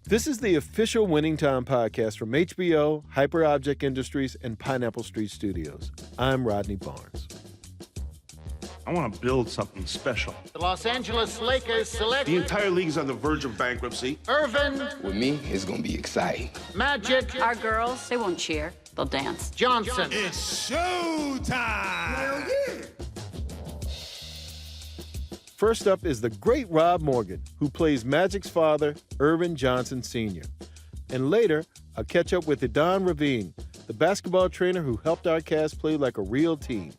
This is the official Winning Time podcast from HBO, Hyperobject Industries, and Pineapple Street Studios. I'm Rodney Barnes. I want to build something special. The Los Angeles Lakers select The entire league is on the verge of bankruptcy. Earvin With me, it's gonna be exciting. Magic Our girls, they won't cheer, they'll dance. Johnson. It's showtime! Hell yeah! First up is the great Rob Morgan, who plays Magic's father, Earvin Johnson Sr. And later, I'll catch up with Idan Ravin, the basketball trainer who helped our cast play like a real team.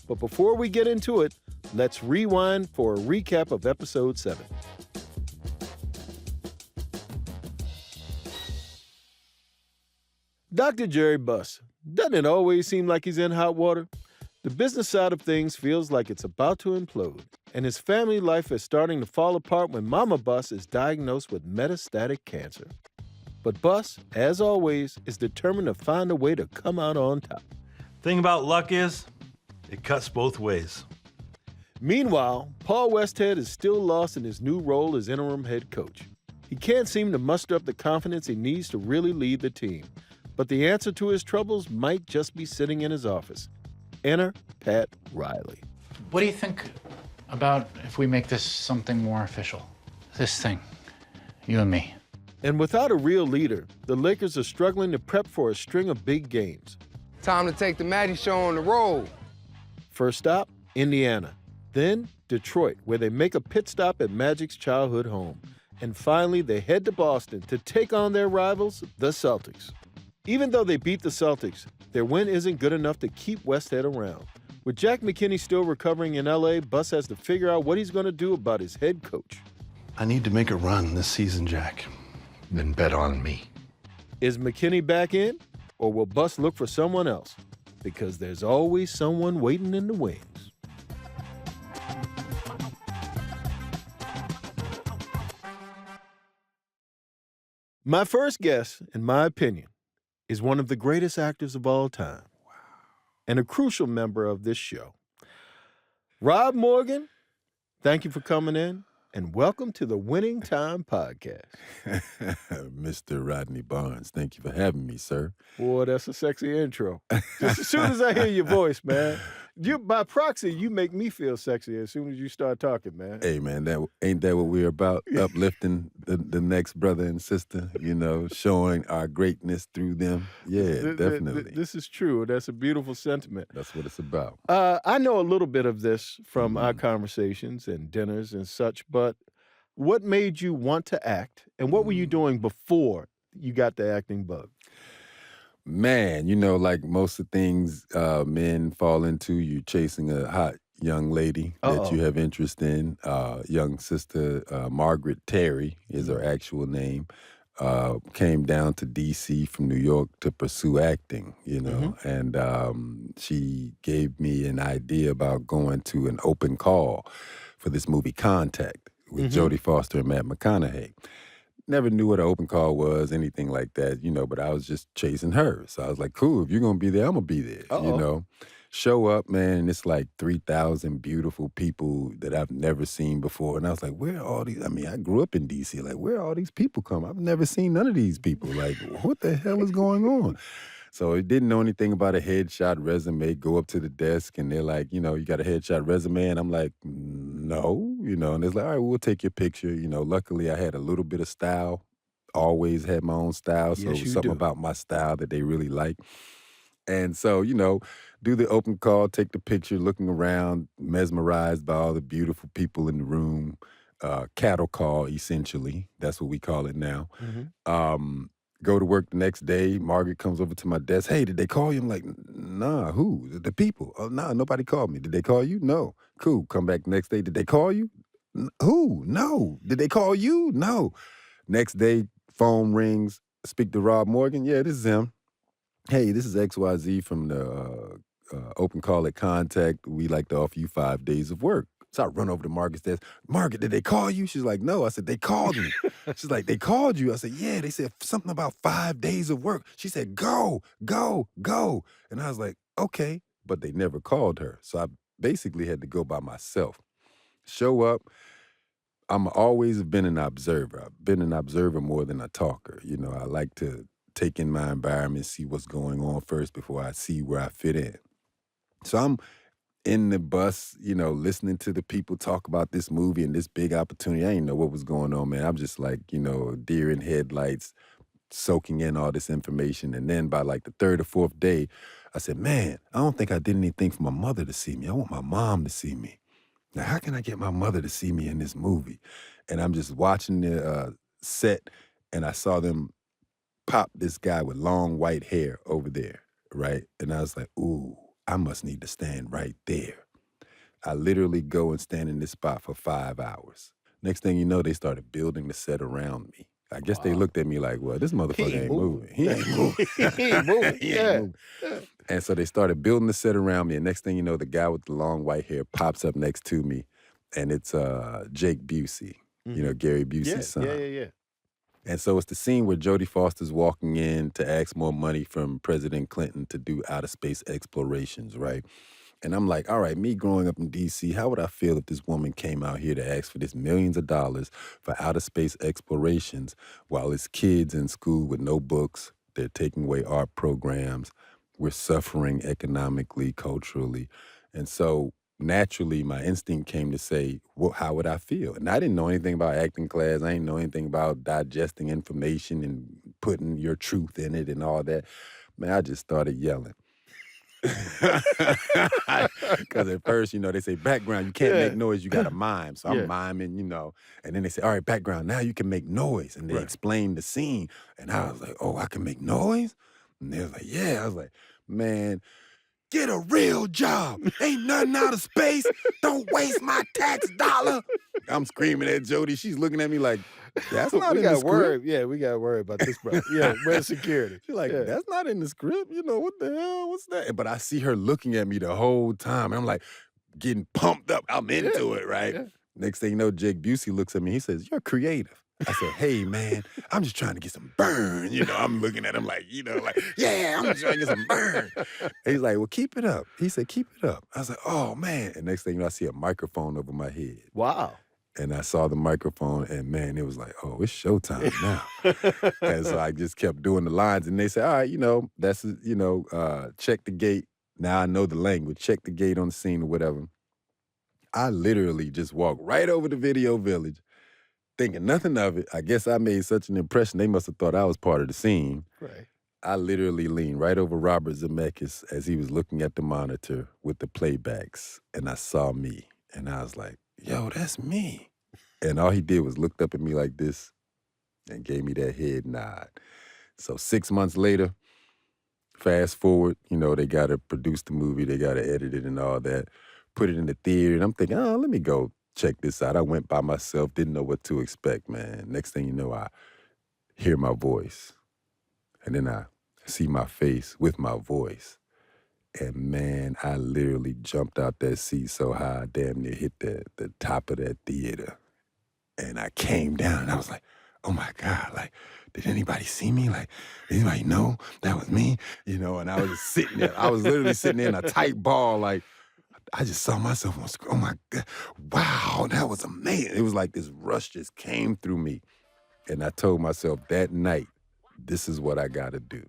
But before we get into it, let's rewind for a recap of episode 7. Dr. Jerry Buss, doesn't it always seem like he's in hot water? The business side of things feels like it's about to implode, and his family life is starting to fall apart when Mama Buss is diagnosed with metastatic cancer. But Buss, as always, is determined to find a way to come out on top. Thing about luck is, it cuts both ways. Meanwhile, Paul Westhead is still lost in his new role as interim head coach. He can't seem to muster up the confidence he needs to really lead the team, but the answer to his troubles might just be sitting in his office. Enter Pat Riley. What do you think about if we make this something more official? This thing, you and me. And without a real leader, the Lakers are struggling to prep for a string of big games. Time to take the Magic Show on the road. First stop, Indiana. Then Detroit, where they make a pit stop at Magic's childhood home. And finally, they head to Boston to take on their rivals, the Celtics. Even though they beat the Celtics, their win isn't good enough to keep Westhead around. With Jack McKinney still recovering in L.A., Buss has to figure out what he's going to do about his head coach. I need to make a run this season, Jack. Then bet on me. Is McKinney back in, or will Buss look for someone else? Because there's always someone waiting in the wings. My first guest, in my opinion, is one of the greatest actors of all time. Wow. And a crucial member of this show. Rob Morgan, thank you for coming in, and welcome to the Winning Time podcast. Mr. Rodney Barnes, thank you for having me, sir. Boy, that's a sexy intro. Just as soon as I hear your voice, man. By proxy, you make me feel sexy as soon as you start talking, man. Hey, man, ain't that what we're about? Uplifting the next brother and sister, showing our greatness through them. Yeah, definitely. This is true. That's a beautiful sentiment. That's what it's about. I know a little bit of this from our conversations and dinners and such, but what made you want to act, and what were you doing before you got the acting bug? Man, like most of the things men fall into, you chasing a hot young lady that you have interest in. Young sister Margaret Terry is her actual name. Came down to D.C. from New York to pursue acting, and she gave me an idea about going to an open call for this movie Contact with Jodie Foster and Matt McConaughey. Never knew what an open call was, anything like that, but I was just chasing her. So I was like, cool, if you're going to be there, I'm going to be there, Show up, man, and it's like 3,000 beautiful people that I've never seen before. And I was like, where are all these? I mean, I grew up in D.C. Like, where are all these people come? I've never seen none of these people. Like, what the hell is going on? So I didn't know anything about a headshot resume. Go up to the desk, and they're like, you got a headshot resume? And I'm like, no, and they're like, all right, we'll take your picture. Luckily I had a little bit of style, always had my own style. So Yes, it you was something do. about my style that they really like. And so, do the open call, take the picture, looking around, mesmerized by all the beautiful people in the room. Cattle call, essentially. That's what we call it now. Go to work the next day. Margaret comes over to my desk. Hey, did they call you? I'm like, nah, who? The people. Oh, nah, nobody called me. Did they call you? No. Cool. Come back the next day. Did they call you? Who? No. Did they call you? No. Next day, phone rings. Speak to Rob Morgan. Yeah, this is him. Hey, this is XYZ from the open call at Contact. We like to offer you 5 days of work. So I run over to Margaret's desk. Margaret, did they call you? She's like, no. I said, they called me. She's like, they called you? I said, yeah. They said something about 5 days of work. She said, go, go, go. And I was like, okay. But they never called her. So I basically had to go by myself. Show up. I'm always been an observer. I've been an observer more than a talker. You know, I like to take in my environment, see what's going on first before I see where I fit in. So I'm in the bus, you know, listening to the people talk about this movie and this big opportunity. I didn't know what was going on, man. I'm just like, you know, deer in headlights, soaking in all this information. And then by like the third or fourth day, I said, man, I don't think I did anything for my mother to see me. I want my mom to see me. Now, how can I get my mother to see me in this movie? And I'm just watching the set, and I saw them pop this guy with long white hair over there, right? And I was like, ooh, I must need to stand right there. I literally go and stand in this spot for 5 hours. Next thing you know, they started building the set around me. I guess they looked at me like, well, this motherfucker ain't moving. He ain't moving. He ain't moving. He ain't moving. And so they started building the set around me. And next thing you know, the guy with the long white hair pops up next to me. And it's Jake Busey, you know, Gary Busey's son. Yeah. And so it's the scene where Jodie Foster's walking in to ask more money from President Clinton to do outer space explorations, right? And I'm like, all right, me growing up in D.C., how would I feel if this woman came out here to ask for this millions of dollars for outer space explorations while it's kids in school with no books, they're taking away art programs, we're suffering economically, culturally. And so naturally, my instinct came to say, well, how would I feel? And I didn't know anything about acting class. I didn't know anything about digesting information and putting your truth in it and all that. Man, I just started yelling. Because at first, you know, they say, background, you can't make noise, you got to mime. So I'm miming, you know. And then they say, all right, background, now you can make noise. And they explain the scene. And I was like, oh, I can make noise? And they was like, yeah. I was like, man, get a real job. Ain't nothing out of space. Don't waste my tax dollar. I'm screaming at Jodie. She's looking at me like, that's not in the script. Yeah, we got to worry about this, bro. Yeah, where's security? She's like, that's not in the script. You know, what the hell? What's that? But I see her looking at me the whole time. And I'm like, getting pumped up. I'm into it, right? Yeah. Next thing you know, Jake Busey looks at me. He says, you're creative. I said, hey, man, I'm just trying to get some burn. You know, I'm looking at him like, you know, like, yeah, I'm just trying to get some burn. And he's like, well, keep it up. He said, keep it up. I was like, oh, man. And next thing you know, I see a microphone over my head. Wow. And I saw the microphone, and, man, it was like, oh, it's showtime now. And so I just kept doing the lines. And they said, all right, you know, that's, you know, check the gate. Now I know the language. Check the gate on the scene or whatever. I literally just walked right over to Video Village, thinking nothing of it. I guess I made such an impression. They must have thought I was part of the scene. Right. I literally leaned right over Robert Zemeckis as he was looking at the monitor with the playbacks, and I saw me. And I was like, yo, that's me. And all he did was looked up at me like this and gave me that head nod. So 6 months later, fast forward, you know, they got to produce the movie, they got to edit it and all that, put it in the theater, and I'm thinking, oh, let me go check this out. I went by myself, didn't know what to expect, man. Next thing you know, I hear my voice, and then I see my face with my voice. And, man, I literally jumped out that seat so high, I damn near hit the top of that theater. And I came down, and I was like, oh, my God, like, did anybody see me? Like, did anybody know that was me? You know, and I was just sitting there. I was literally sitting there in a tight ball, like, I just saw myself on screen. Oh, my God. Wow, that was amazing. It was like this rush just came through me. And I told myself that night, this is what I got to do.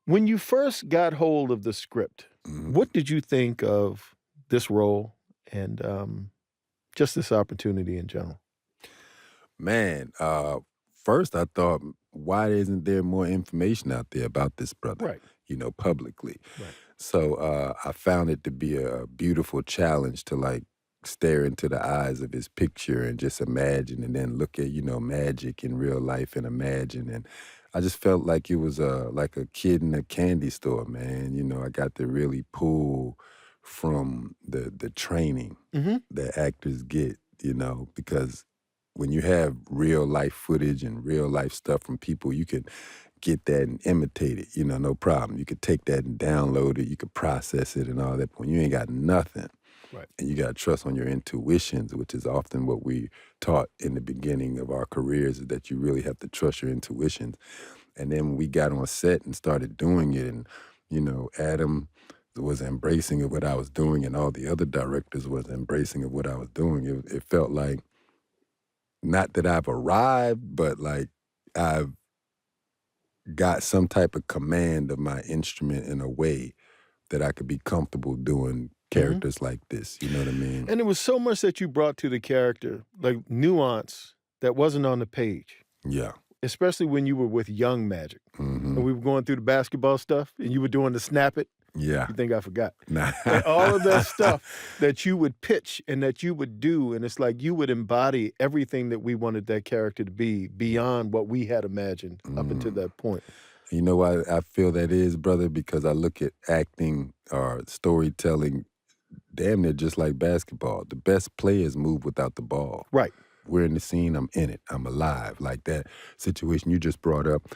When you first got hold of the script, what did you think of this role and just this opportunity in general? Man, first I thought, why isn't there more information out there about this brother? Right. You know, publicly. Right. So I found it to be a beautiful challenge to, like, stare into the eyes of his picture and just imagine, and then look at, you know, magic in real life and imagine. And I just felt like it was like a kid in a candy store, man. You know, I got to really pull from the training that actors get, you know, because when you have real life footage and real life stuff from people, you can get that and imitate it, no problem. You could take that and download it, you could process it and all that, but when you ain't got nothing, right, and you got to trust on your intuitions, which is often what we taught in the beginning of our careers, is that you really have to trust your intuitions. And then when we got on set and started doing it, and, Adam was embracing of what I was doing and all the other directors was embracing of what I was doing, it felt like, not that I've arrived, but like I've got some type of command of my instrument in a way that I could be comfortable doing characters like this. You know what I mean? And there was so much that you brought to the character, like nuance that wasn't on the page. Yeah. Especially when you were with young Magic. Mm-hmm. And we were going through the basketball stuff and you were doing the snap it. Yeah. You think I forgot? Nah. And all of that stuff that you would pitch and that you would do, and it's like you would embody everything that we wanted that character to be beyond what we had imagined up until that point. You know why I feel that is, brother? Because I look at acting or storytelling damn near just like basketball. The best players move without the ball. Right. We're in the scene, I'm in it, I'm alive. Like that situation you just brought up,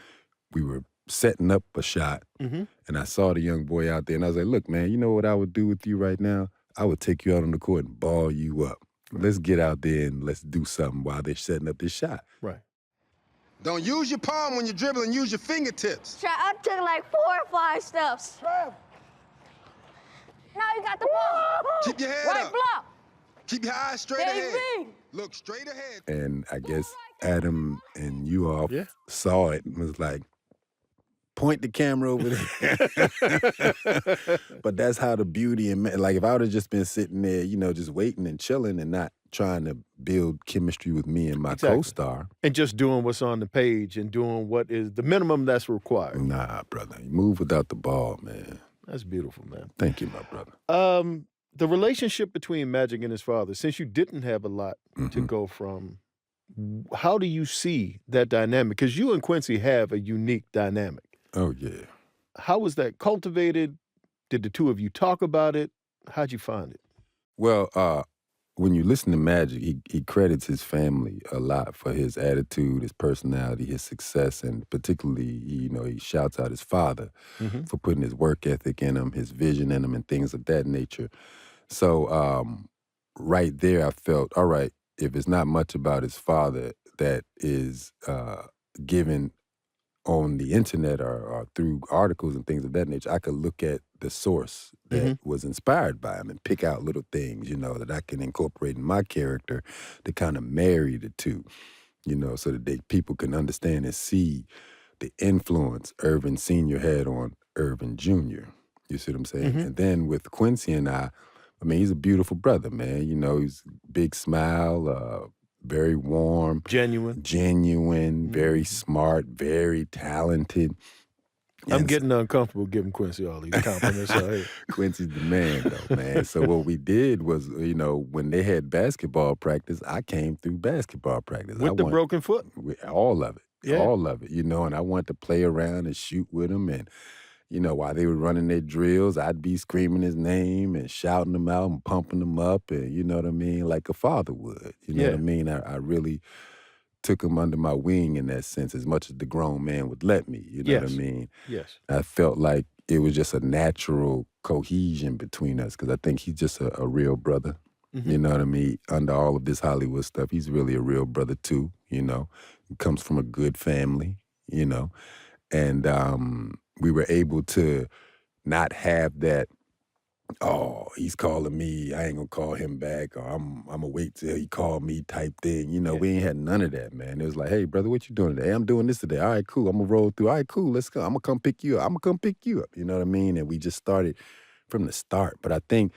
we were setting up a shot, and I saw the young boy out there, and I was like, look, man, you know what I would do with you right now? I would take you out on the court and ball you up. Let's get out there and let's do something while they're setting up this shot. Right. Don't use your palm when you're dribbling, use your fingertips. I took like 4 or 5 steps. Now you got the ball. Keep your head Right up. block. Keep your eyes straight ahead. Look straight ahead. And I guess Adam and you all saw it and was like, point the camera over there. But that's how the beauty and like if I would have just been sitting there, just waiting and chilling and not trying to build chemistry with me and my co-star. And just doing what's on the page and doing what is the minimum that's required. Nah, brother. You move without the ball, man. That's beautiful, man. Thank you, my brother. The relationship between Magic and his father, since you didn't have a lot to go from, how do you see that dynamic? Because you and Quincy have a unique dynamic. Oh, yeah. How was that cultivated? Did the two of you talk about it? How'd you find it? Well, when you listen to Magic, he credits his family a lot for his attitude, his personality, his success, and particularly, he shouts out his father for putting his work ethic in him, his vision in him, and things of that nature. So right there, I felt, all right, if it's not much about his father that is given on the internet or through articles and things of that nature, I could look at the source that was inspired by him and pick out little things, that I can incorporate in my character to kind of marry the two, so that people can understand and see the influence Earvin Sr. had on Earvin Jr. You see what I'm saying? And then with Quincy and I mean, he's a beautiful brother, man. He's big smile, very warm. Genuine. Very smart, very talented. I'm getting uncomfortable giving Quincy all these compliments. Quincy's the man, though, man. So what we did was, when they had basketball practice, I came through basketball practice. With the broken foot? All of it. Yeah. All of it, and I wanted to play around and shoot with him. And, while they were running their drills, I'd be screaming his name and shouting him out and pumping him up and, you know what I mean, like a father would. You know what I mean? I really took him under my wing in that sense, as much as the grown man would let me, you know what I mean? Yes. I felt like it was just a natural cohesion between us, because I think he's just a real brother, you know what I mean? Under all of this Hollywood stuff, he's really a real brother too, He comes from a good family, and we were able to not have that, oh, he's calling me, I ain't gonna call him back, or I'm gonna wait till he call me type thing. We ain't had none of that, man. It was like, hey, brother, what you doing today? I'm doing this today. All right, cool. I'm gonna roll through. All right, cool. Let's go. I'm gonna come pick you up. You know what I mean? And we just started from the start. But I think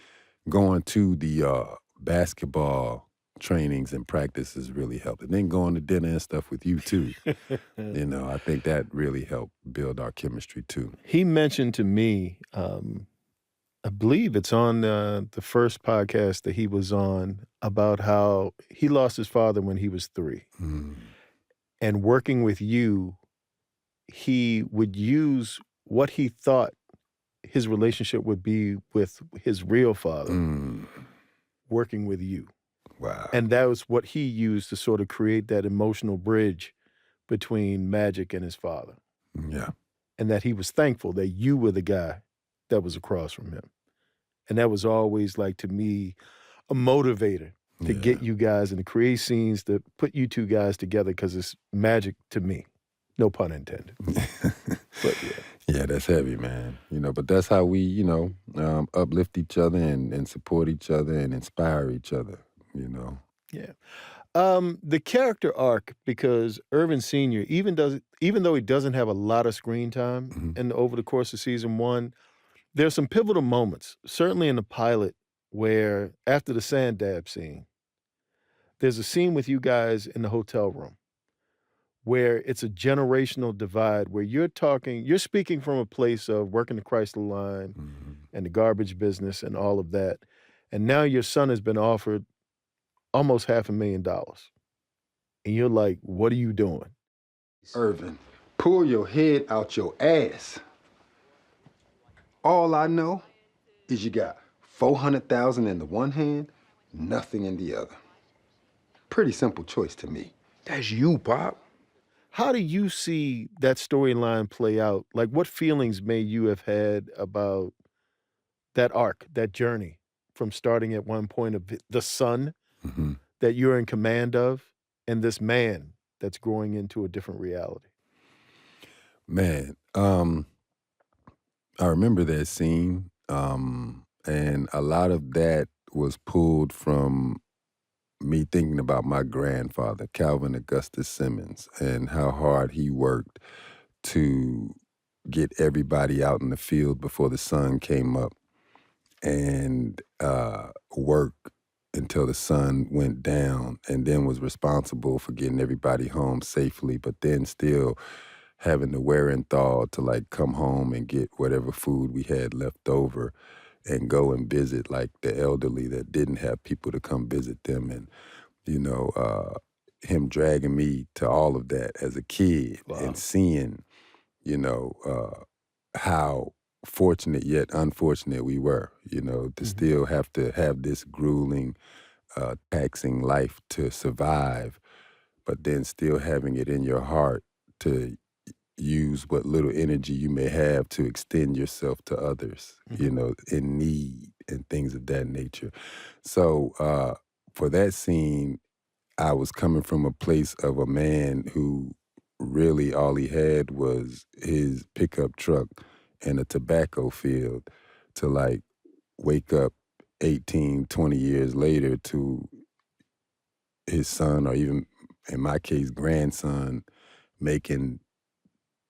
going to the basketball trainings and practices really helped. And then going to dinner and stuff with you, too. I think that really helped build our chemistry, too. He mentioned to me, I believe it's on the first podcast that he was on, about how he lost his father when he was 3. And working with you, he would use what he thought his relationship would be with his real father, working with you. Wow. And that was what he used to sort of create that emotional bridge between Magic and his father. Yeah. and that he was thankful that you were the guy that was across from him. And that was always, like, to me, a motivator to get you guys and to create scenes to put you two guys together because it's magic to me. No pun intended. But yeah. Yeah, that's heavy, man. You know, but that's how we, you know, uplift each other and support each other and inspire each other, you know. Yeah. The character arc, because Earvin Sr., even though he doesn't have a lot of screen time and over the course of season 1, there's some pivotal moments, certainly in the pilot, where after the sand dab scene, there's a scene with you guys in the hotel room where it's a generational divide, where you're speaking from a place of working the Chrysler line and the garbage business and all of that. And now your son has been offered almost $500,000. And you're like, what are you doing? Earvin, pull your head out your ass. All I know is you got 400,000 in the one hand, nothing in the other. Pretty simple choice to me. That's you, Pop. How do you see that storyline play out? Like, what feelings may you have had about that arc, that journey from starting at one point of the son that you're in command of and this man that's growing into a different reality? Man, I remember that scene, and a lot of that was pulled from me thinking about my grandfather, Calvin Augustus Simmons, and how hard he worked to get everybody out in the field before the sun came up and work until the sun went down, and then was responsible for getting everybody home safely, but then still having the wherewithal to, like, come home and get whatever food we had left over and go and visit, like, the elderly that didn't have people to come visit them. And, you know, him dragging me to all of that as a kid and seeing, you know, how fortunate yet unfortunate we were, you know, to still have to have this grueling, taxing life to survive, but then still having it in your heart to use what little energy you may have to extend yourself to others, you know, in need and things of that nature. So for that scene, I was coming from a place of a man who really all he had was his pickup truck and a tobacco field to, like, wake up 18, 20 years later to his son, or even in my case, grandson, making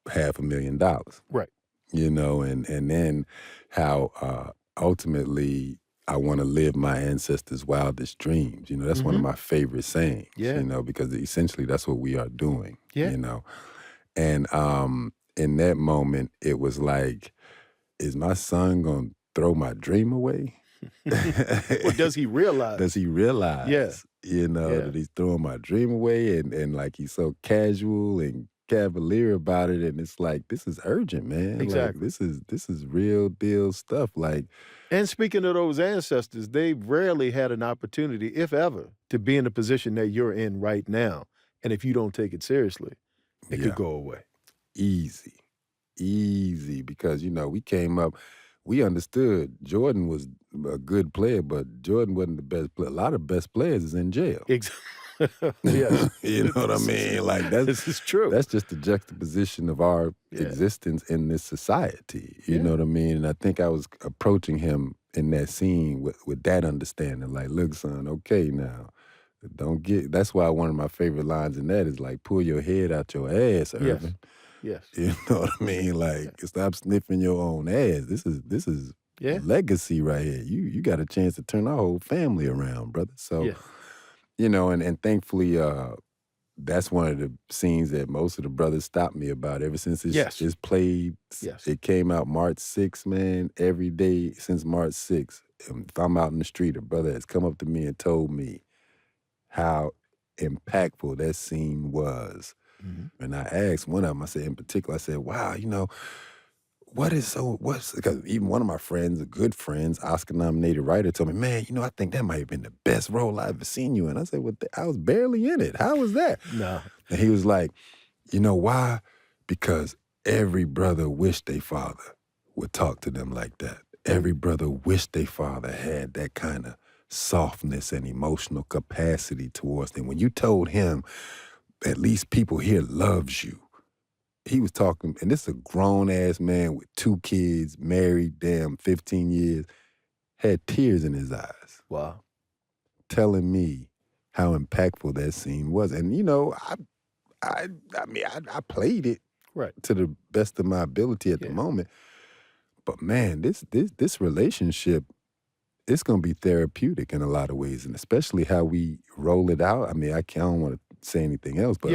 $500,000. Right. You know, and then how ultimately I want to live my ancestors' wildest dreams. You know, that's one of my favorite sayings, you know, because essentially that's what we are doing, you know. And in that moment, it was like, is my son going to throw my dream away? Or does he realize? Does he realize, you know, that he's throwing my dream away, and like he's so casual and cavalier about it, and it's like, this is urgent, man. Exactly. Like, this is real deal stuff. Like, and speaking of those ancestors, they rarely had an opportunity, if ever, to be in the position that you're in right now. And if you don't take it seriously, it could go away. Easy, because, you know, we came up, we understood Jordan was a good player, but Jordan wasn't the best player. A lot of best players is in jail. Exactly. Yes. You know what I mean? Like, this is true. That's just the juxtaposition of our existence in this society. You know what I mean? And I think I was approaching him in that scene with that understanding. Like, look, son, okay now. That's why one of my favorite lines in that is like, pull your head out your ass, Earvin. Yes. You know what I mean? Like, stop sniffing your own ass. This is legacy right here. You got a chance to turn our whole family around, brother. So, you know, and thankfully, that's one of the scenes that most of the brothers stopped me about ever since it's played. It came out March 6th, man. Every day since March 6th, if I'm out in the street, a brother has come up to me and told me how impactful that scene was. And I asked one of them, I said, in particular, I said, wow, you know, because even one of my friends, good friends, Oscar-nominated writer, told me, man, you know, I think that might have been the best role I've ever seen you in. I said, well, I was barely in it. How was that? No. And he was like, you know why? Because Every brother wished their father would talk to them like that. Every brother wished their father had that kind of softness and emotional capacity towards them. When you told him, at least people here loves you, he was talking, and this is a grown-ass man with 2 kids, married, 15 years, had tears in his eyes. Wow. Telling me how impactful that scene was. And, you know, I mean, I played it to the best of my ability at the moment. But, man, this relationship, it's going to be therapeutic in a lot of ways, and especially how we roll it out. I mean, I don't want to say anything else, but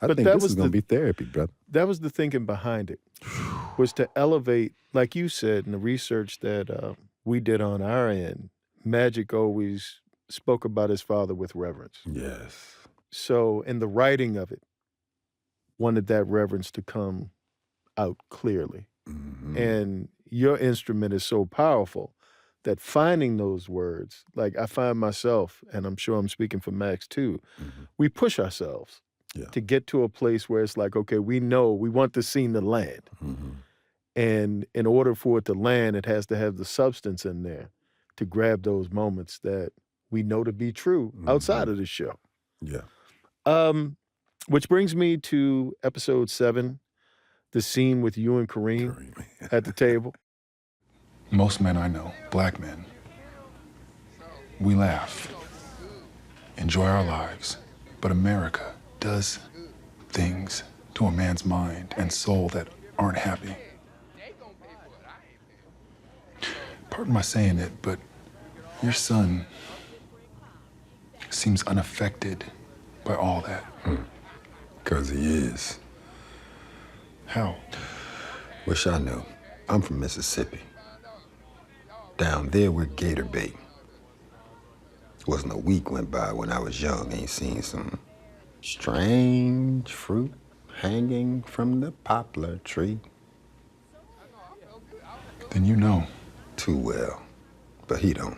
I think this is going to be therapy, brother. That was the thinking behind it, was to elevate, like you said, in the research that we did on our end, Magic always spoke about his father with reverence. Yes. So in the writing of it, wanted that reverence to come out clearly. Mm-hmm. And your instrument is so powerful that finding those words, like I find myself, and I'm sure I'm speaking for Max too, we push ourselves to get to a place where it's like, okay, we know we want the scene to land. And in order for it to land, it has to have the substance in there to grab those moments that we know to be true outside of the show. Yeah. Which brings me to episode 7, the scene with you and Kareem at the table. Most men I know, black men, we laugh, enjoy our lives, but America does things to a man's mind and soul that aren't happy. Pardon my saying it, but your son seems unaffected by all that. 'Cause he is. How? Wish I knew. I'm from Mississippi. Down there, we're gator bait. Wasn't a week went by when I was young, ain't seen some strange fruit hanging from the poplar tree. Then you know. Too well, but he don't.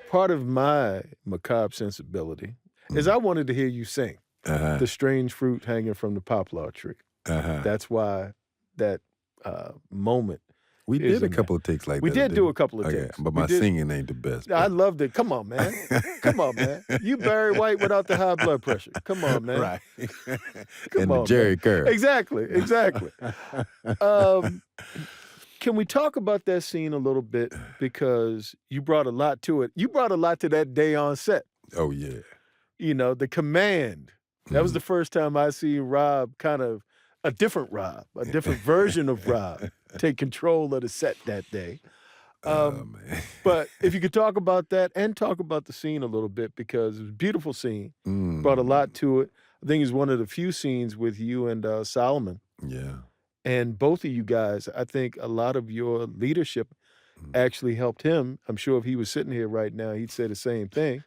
Part of my macabre sensibility is I wanted to hear you sing the strange fruit hanging from the poplar tree. That's why that moment. We did a couple of takes like that. We did do a couple of takes. But my singing ain't the best. I loved it. Come on, man. Come on, man. You Barry White without the high blood pressure. Come on, man. Right. Come and on, the Jerry man. Curl. Exactly. Can we talk about that scene a little bit? Because you brought a lot to it. You brought a lot to that day on set. Oh, yeah. You know, the command. That was the first time I see Rob, kind of a different version of Rob, take control of the set that day. But if you could talk about that and talk about the scene a little bit, because it was a beautiful scene, brought a lot to it. I think it's one of the few scenes with you and Solomon. Yeah. And both of you guys, I think a lot of your leadership actually helped him. I'm sure if he was sitting here right now, he'd say the same thing.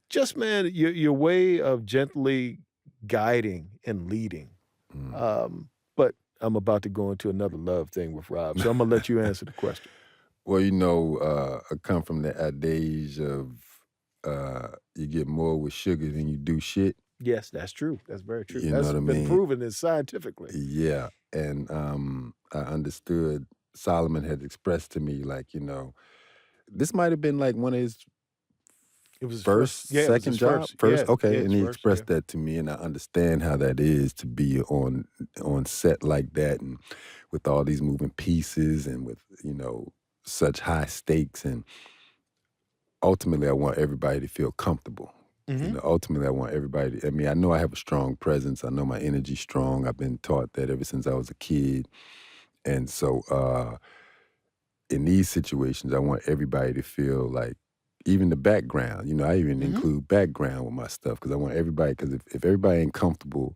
Just, man, your way of gently guiding and leading. But I'm about to go into another love thing with Rob, so I'm going to let you answer the question. Well, you know, I come from the adage of you get more with sugar than you do shit. Yes, that's true. That's very true. You That's know what I been mean? proven scientifically. Yeah. And I understood Solomon had expressed to me, like, you know, this might have been like one of his It was second job? First. Okay. Yeah, and he first, expressed that to me, and I understand how that is to be on set like that, and with all these moving pieces and with, you know, such high stakes. And ultimately, I want everybody to feel comfortable. You know, ultimately, I want everybody I mean, I know I have a strong presence. I know my energy's strong. I've been taught that ever since I was a kid. And so in these situations, I want everybody to feel like, even the background, you know, I even include background with my stuff, because I want everybody, because if everybody ain't comfortable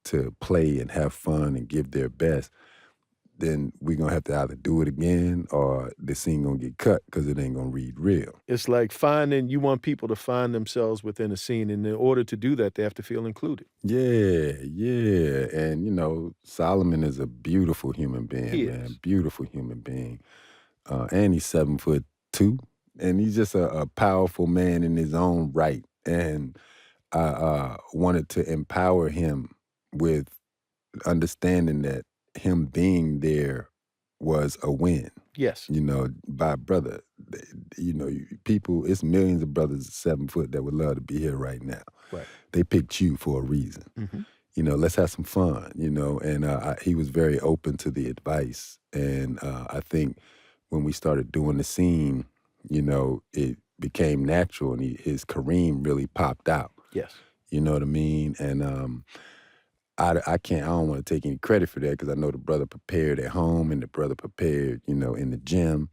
to play and have fun and give their best, then we're going to have to either do it again or the scene going to get cut because it ain't going to read real. It's like you want people to find themselves within a scene, and in order to do that, they have to feel included. Yeah. And, you know, Solomon is a beautiful human being, He man. is. Beautiful human being. And he's 7'2", and he's just a powerful man in his own right. And I wanted to empower him with understanding that him being there was a win. Yes. You know, by brother, you know, people, it's millions of brothers 7 foot that would love to be here right now. Right. They picked you for a reason. Mm-hmm. You know, let's have some fun, you know, and he was very open to the advice. And I think when we started doing the scene, you know, it became natural and his Kareem really popped out. Yes. You know what I mean? And I don't want to take any credit for that because I know the brother prepared at home and the brother prepared, you know, in the gym.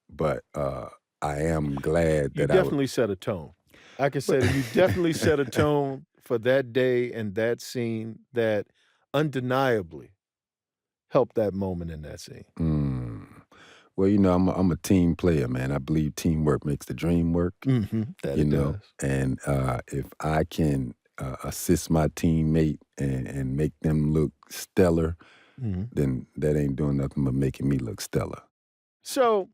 But I am glad that you definitely set a tone. I can say that you definitely set a tone for that day and that scene that undeniably helped that moment in that scene. Well, you know, I'm a team player, man. I believe teamwork makes the dream work. Mm-hmm. That you it know, does. and if I can assist my teammate and make them look stellar, then that ain't doing nothing but making me look stellar. So,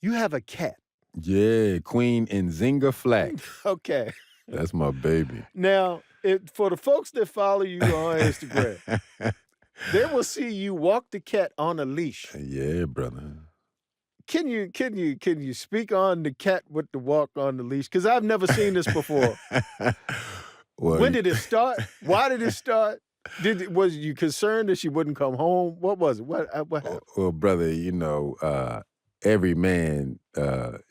you have a cat. Yeah, Queen Nzinga Flack. Okay. That's my baby. Now, for the folks that follow you on Instagram, they will see you walk the cat on a leash. Yeah, brother. Can you speak on the cat with the walk on the leash? Because I've never seen this before. Well, when did it start? Why did it start? Was you concerned that she wouldn't come home? What was it? What happened? Well, brother, you know, every man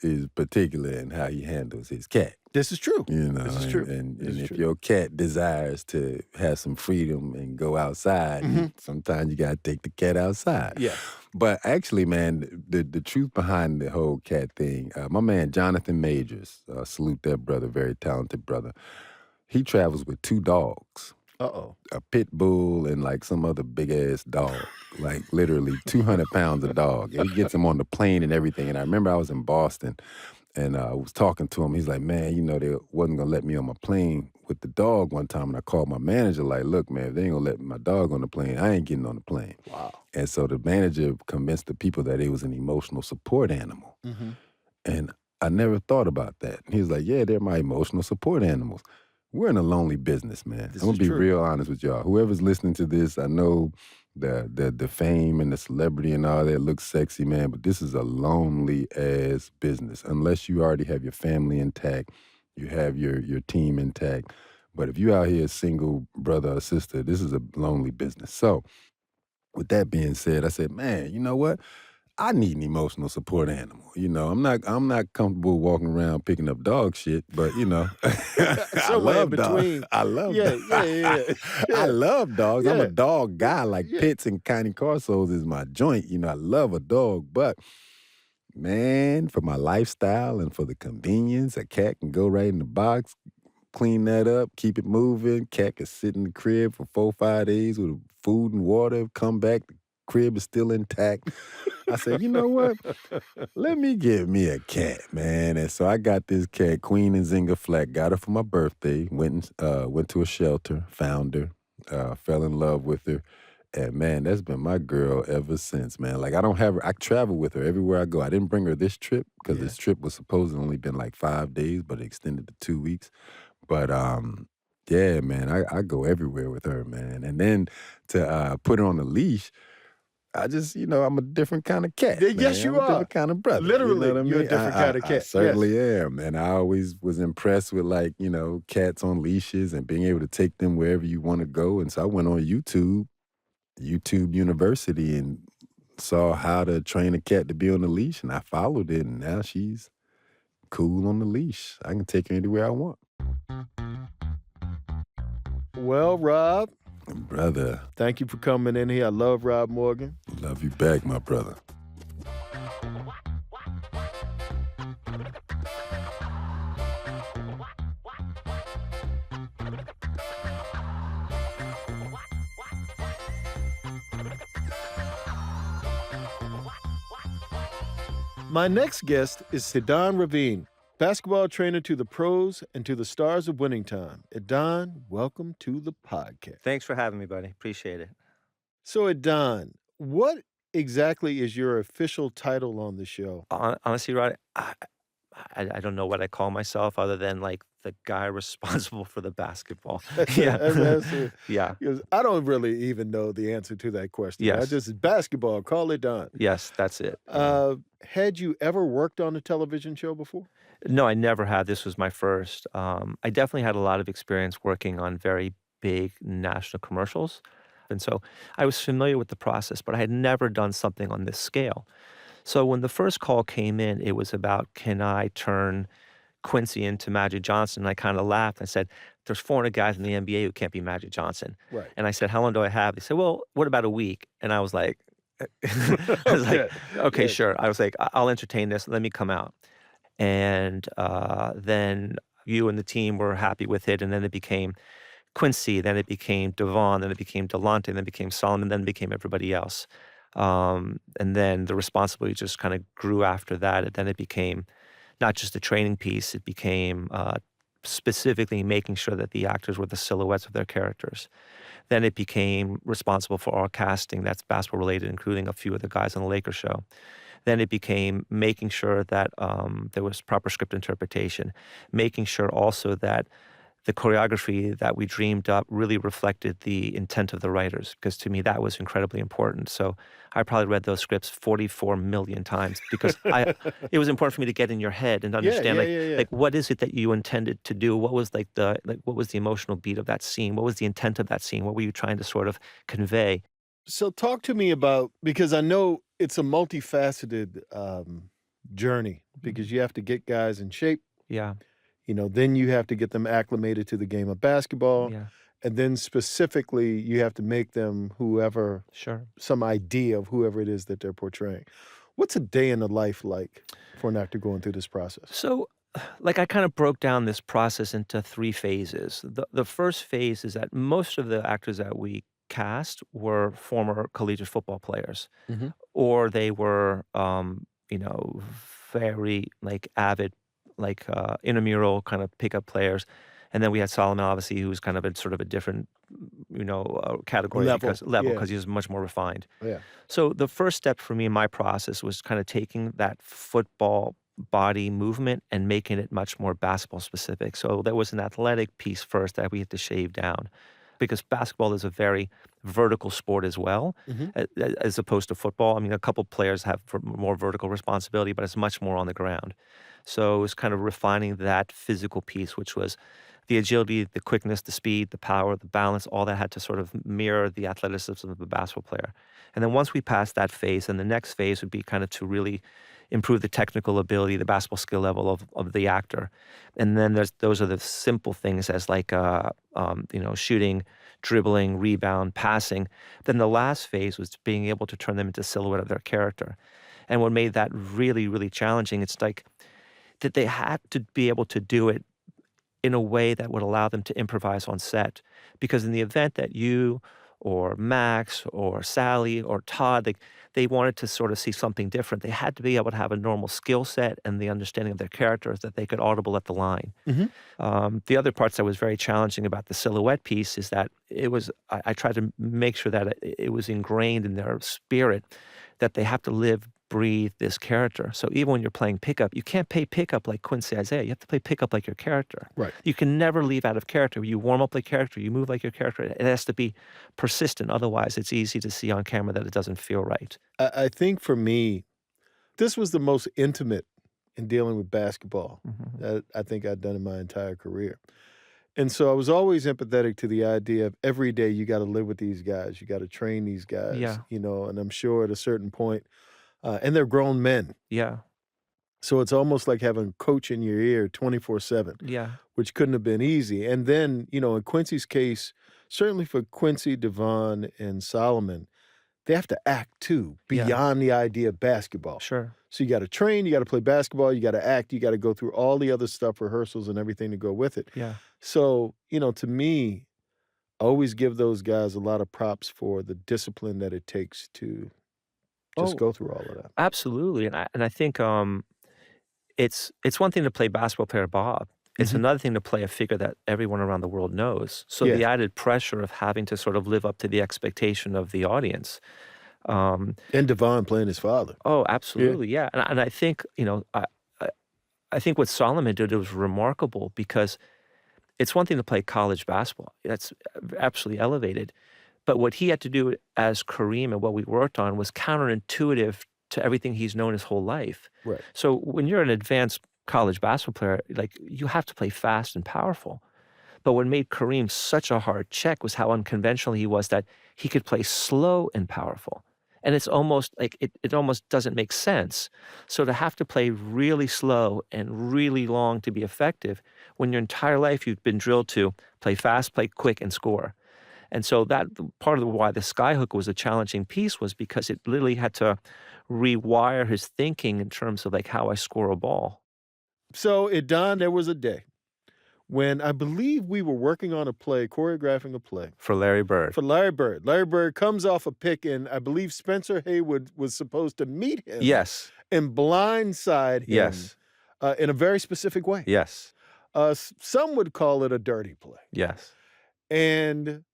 is particular in how he handles his cat. This is true. You know, this is true. And This is if true. your cat desires to have some freedom and go outside, sometimes you gotta take the cat outside. Yeah. But actually, man, the truth behind the whole cat thing, my man Jonathan Majors, salute that brother, very talented brother. He travels with 2 dogs. Uh-oh. A pit bull and like some other big ass dog, like literally 200 pounds of dog. He gets him on the plane and everything. And I remember I was in Boston and I was talking to him. He's like, man, you know, they wasn't gonna let me on my plane with the dog one time. And I called my manager like, look, man, if they ain't gonna let my dog on the plane, I ain't getting on the plane. Wow. And so the manager convinced the people that it was an emotional support animal. And I never thought about that. And he was like, yeah, they're my emotional support animals. We're in a lonely business, man. I'm gonna be real honest with y'all. Whoever's listening to this, I know the fame and the celebrity and all that looks sexy, man, but this is a lonely ass business. Unless you already have your family intact, you have your team intact. But if you out here single brother or sister, this is a lonely business. So with that being said, I said, man, you know what? I need an emotional support animal. You know, I'm not comfortable walking around picking up dog shit, but you know, I love dogs. I love dogs. Yeah. I love dogs. I'm Yeah. a dog guy. Like Pits and County Corsos is my joint. You know, I love a dog, but man, for my lifestyle and for the convenience, a cat can go right in the box, clean that up, keep it moving. Cat can sit in the crib for 4-5 days with food and water, come back, the crib is still intact. I said, you know what? Let me get me a cat, man. And so I got this cat, Queen Nzinga Flack. Got her for my birthday. Went to a shelter, found her, fell in love with her. And man, that's been my girl ever since, man. Like I don't have her, I travel with her everywhere I go. I didn't bring her this trip because this trip was supposed to only been like 5 days, but it extended to 2 weeks. But yeah, man, I go everywhere with her, man. And then to put her on the leash, I just, you know, I'm a different kind of cat. Yes, man. you I'm a different kind of brother. Literally, you know what I you're a mean? different kind of cat. I certainly am. And I always was impressed with, like, you know, cats on leashes and being able to take them wherever you want to go. And so I went on YouTube University, and saw how to train a cat to be on the leash. And I followed it. And now she's cool on the leash. I can take her anywhere I want. Well, Rob. Brother. Thank you for coming in here. I love Rob Morgan. Love you back, my brother. My next guest is Idan Ravin, basketball trainer to the pros and to the stars of Winning Time. Idan, welcome to the podcast. Thanks for having me, buddy. Appreciate it. So, Idan, what exactly is your official title on the show? Honestly, Rod, I don't know what I call myself other than like the guy responsible for the basketball. That's it. Yeah. Because I don't really even know the answer to that question. I Yes. just basketball, call it done. Yes, that's it. Had you ever worked on a television show before? No, I never had. This was my first. I definitely had a lot of experience working on very big national commercials. And so I was familiar with the process, but I had never done something on this scale. So when the first call came in, it was about, can I turn Quincy into Magic Johnson? And I kind of laughed. I said, there's 400 guys in the NBA who can't be Magic Johnson. Right. And I said, how long do I have? They said, well, what about a week? And I was like, okay, sure. I was like, I'll entertain this. Let me come out. And then you and the team were happy with it. And then it became Quincy, then it became Devon, then it became Delonte, then it became Solomon, then it became everybody else. And then the responsibility just kind of grew after that. And then it became not just a training piece, it became specifically making sure that the actors were the silhouettes of their characters. Then it became responsible for all casting that's basketball related, including a few of the guys on the Lakers show. Then it became making sure that there was proper script interpretation, making sure also that the choreography that we dreamed up really reflected the intent of the writers, because to me that was incredibly important. So I probably read those scripts 44 million times because it was important for me to get in your head and understand like what is it that you intended to do? What was what was the emotional beat of that scene? What was the intent of that scene? What were you trying to sort of convey? So talk to me about, because I know it's a multifaceted journey, because you have to get guys in shape. Yeah. Then you have to get them acclimated to the game of basketball. Yeah. And then specifically, you have to make them some idea of whoever it is that they're portraying. What's a day in the life like for an actor going through this process? So, I kind of broke down this process into 3 phases. The first phase is that most of the actors that we cast were former collegiate football players, or they were, very avid intramural kind of pickup players. And then we had Solomon, obviously, who's kind of sort of a different, category because he was much more refined. Yeah. So the first step for me in my process was kind of taking that football body movement and making it much more basketball specific. So there was an athletic piece first that we had to shave down, because basketball is a very vertical sport as well, as opposed to football. I mean, a couple players have more vertical responsibility, but it's much more on the ground. So it was kind of refining that physical piece, which was the agility, the quickness, the speed, the power, the balance, all that had to sort of mirror the athleticism of a basketball player. And then once we passed that phase, then the next phase would be kind of to really improve the technical ability, the basketball skill level of the actor. And then those are the simple things as shooting, dribbling, rebound, passing. Then the last phase was being able to turn them into silhouette of their character. And what made that really, really challenging, it's like that they had to be able to do it in a way that would allow them to improvise on set. Because in the event that you or Max or Sally or Todd, they wanted to sort of see something different, they had to be able to have a normal skill set and the understanding of their characters that they could audible at the line. The other parts that was very challenging about the silhouette piece is that I tried to make sure that it was ingrained in their spirit that they have to live, breathe this character. So even when you're playing pickup, you can't play pickup like Quincy Isaiah. You have to play pickup like your character. Right. You can never leave out of character. You warm up like character. You move like your character. It has to be persistent. Otherwise, it's easy to see on camera that it doesn't feel right. I think for me, this was the most intimate in dealing with basketball that I think I'd done in my entire career. And so I was always empathetic to the idea of every day you got to live with these guys. You got to train these guys, and I'm sure at a certain point, and they're grown men. Yeah. So it's almost like having a coach in your ear 24/7. Yeah. Which couldn't have been easy. And then, in Quincy's case, certainly for Quincy, Devon, and Solomon, they have to act too, beyond the idea of basketball. Sure. So you got to train, you got to play basketball, you got to act, you got to go through all the other stuff, rehearsals and everything to go with it. Yeah. So, to me, I always give those guys a lot of props for the discipline that it takes to just go through all of that. Absolutely. And I think it's one thing to play basketball player Bob. It's another thing to play a figure that everyone around the world knows. So the added pressure of having to sort of live up to the expectation of the audience. And Devon playing his father. Oh, absolutely, yeah. And I think, I think what Solomon did was remarkable because It's one thing to play college basketball. That's absolutely elevated. But what he had to do as Kareem and what we worked on was counterintuitive to everything he's known his whole life. Right. So when you're an advanced college basketball player, like, you have to play fast and powerful. But what made Kareem such a hard check was how unconventional he was, that he could play slow and powerful. And it's almost like it almost doesn't make sense. So to have to play really slow and really long to be effective, when your entire life you've been drilled to play fast, play quick, and score. And so that part of why the skyhook was a challenging piece was because it literally had to rewire his thinking in terms of like how I score a ball. So, Idan, there was a day when I believe we were working on a play, choreographing a play. For Larry Bird. For Larry Bird. Larry Bird comes off a pick, and I believe Spencer Haywood was supposed to meet him. Yes. And blindside him. Yes. In a very specific way. Yes. Some would call it a dirty play. Yes. And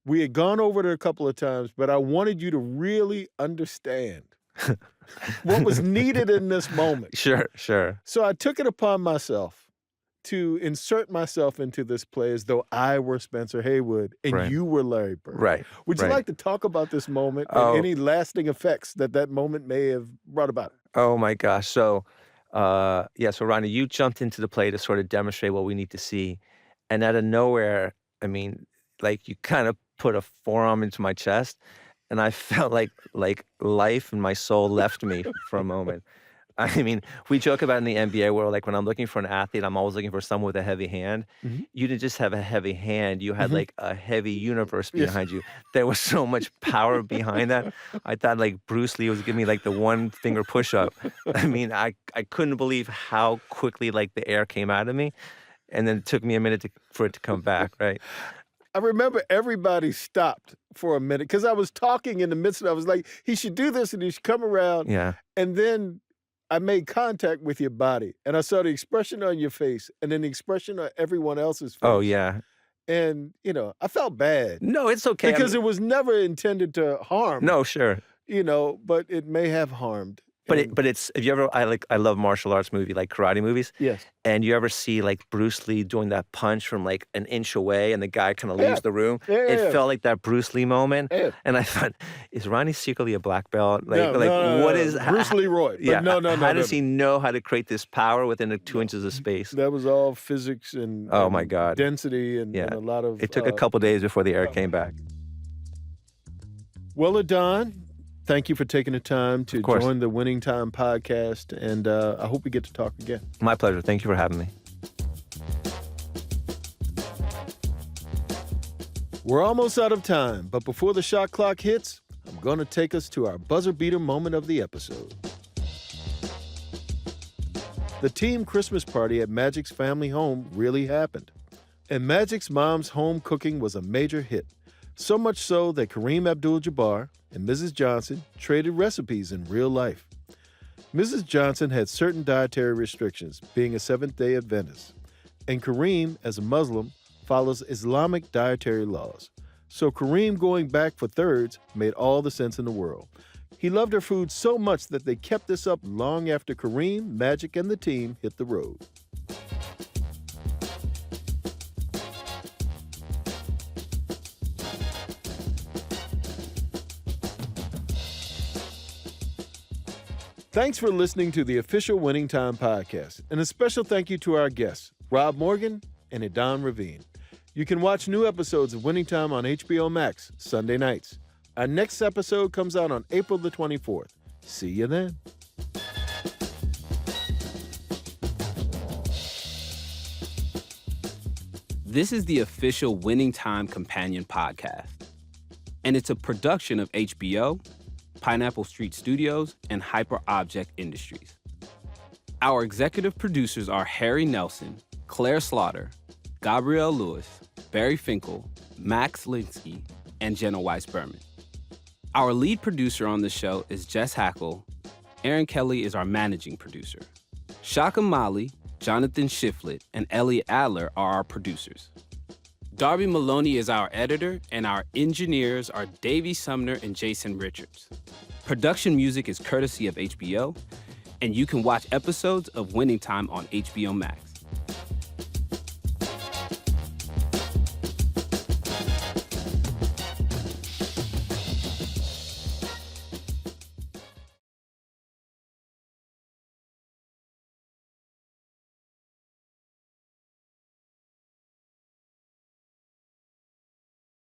we had gone over it a couple of times, but I wanted you to really understand what was needed in this moment. Sure, sure. So I took it upon myself to insert myself into this play as though I were Spencer Haywood and Right. you were Larry Bird. Right. Would you right. like to talk about this moment Oh. and any lasting effects that that moment may have brought about? Oh my gosh. So, so Rodney, you jumped into the play to sort of demonstrate what we need to see. And out of nowhere, I mean, like, you kind of put a forearm into my chest, and I felt like life and my soul left me for a moment. I mean, we joke about in the NBA world, like, when I'm looking for an athlete, I'm always looking for someone with a heavy hand. Mhm. You didn't just have a heavy hand, you had Mhm. like a heavy universe Yes. behind you. There was so much power behind that. I thought like Bruce Lee was giving me like the one finger push up. I mean, I couldn't believe how quickly like the air came out of me. And then it took me a minute for it to come back, right? I remember everybody stopped for a minute because I was talking in the midst of it. I was like, he should do this and he should come around. Yeah. And then I made contact with your body and I saw the expression on your face and then the expression on everyone else's face. Oh, yeah. And, I felt bad. No, it's okay. Because it was never intended to harm. No, sure. But it may have harmed. But it's, if you ever, I love martial arts movie, like karate movies. Yes. And you ever see like Bruce Lee doing that punch from like an inch away and the guy kind of leaves the room? Yeah. It felt like that Bruce Lee moment. Yeah. And I thought, is Ronnie secretly a black belt? No, What is Bruce Leroy? But no. How does he know how to create this power within 2 inches of space? That was all physics and Oh my God. density and a lot of. It took a couple days before the air came back. Well, Idan, thank you for taking the time to join the Winning Time podcast, and I hope we get to talk again. My pleasure. Thank you for having me. We're almost out of time, but before the shot clock hits, I'm going to take us to our buzzer beater moment of the episode. The team Christmas party at Magic's family home really happened. And Magic's mom's home cooking was a major hit, so much so that Kareem Abdul-Jabbar and Mrs. Johnson traded recipes in real life. Mrs. Johnson had certain dietary restrictions, being a Seventh-day Adventist, and Kareem, as a Muslim, follows Islamic dietary laws. So Kareem going back for thirds made all the sense in the world. He loved her food so much that they kept this up long after Kareem, Magic, and the team hit the road. Thanks for listening to the official Winning Time podcast, and a special thank you to our guests, Rob Morgan and Idan Ravin. You can watch new episodes of Winning Time on HBO Max Sunday nights. Our next episode comes out on April the 24th. See you then. This is the official Winning Time Companion podcast, and it's a production of HBO, Pineapple Street Studios, and Hyperobject Industries. Our executive producers are Harry Nelson, Claire Slaughter, Gabrielle Lewis, Barry Finkel, Max Linsky, and Jenna Weiss-Berman. Our lead producer on the show is Jess Hackle. Aaron Kelly is our managing producer. Shaka Mali, Jonathan Shiflett, and Elliot Adler are our producers. Darby Maloney is our editor, and our engineers are Davey Sumner and Jason Richards. Production music is courtesy of HBO, and you can watch episodes of Winning Time on HBO Max.